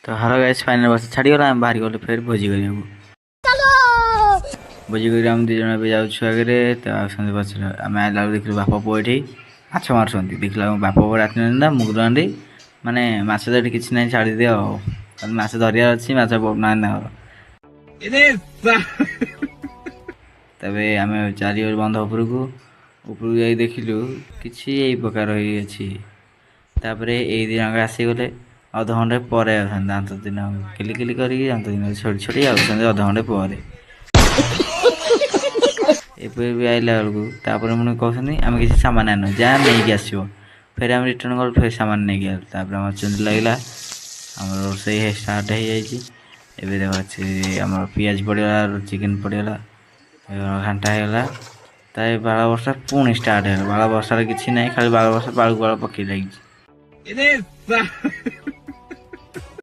तो हर guys final बस छाड़ीगला आम बाहर गलु फिर भोजी करिया भोजी कर आम दी जन ए जाऊँ आगे तो आसते पचर आम आइला देख बापा पुआ ये माछ मार्च देखला बापा पुआ राति ना मुगुरी माने माछ तो किसी ना छाड़ी दियो माछ धरिया अच्छी माछ ना तबे आम चार बंध उपरकू जाई देखिलु किसी यही प्रकार तापरे ए दिन आसीगले अधघंटे पर दात दिन किली किली कर दात दिन छोटी छोटी अधघंटे पर भी आइला बेलू मुझे कहते आम किसी सामान आनु जहाँ नहीं आसो फिर आम रिटर्न कर फिर सामान नहीं गल आम चुंदी लगे आम रोसे स्टार्ट हो जाए देख आम पिज पड़गला चिकेन पड़गला घंटा होगा बाल बर्षा पुणी स्टार्ट है बाल बर्षार किसी ना खाली बाल बर्षा बाड़ू बाड़ पकई लगी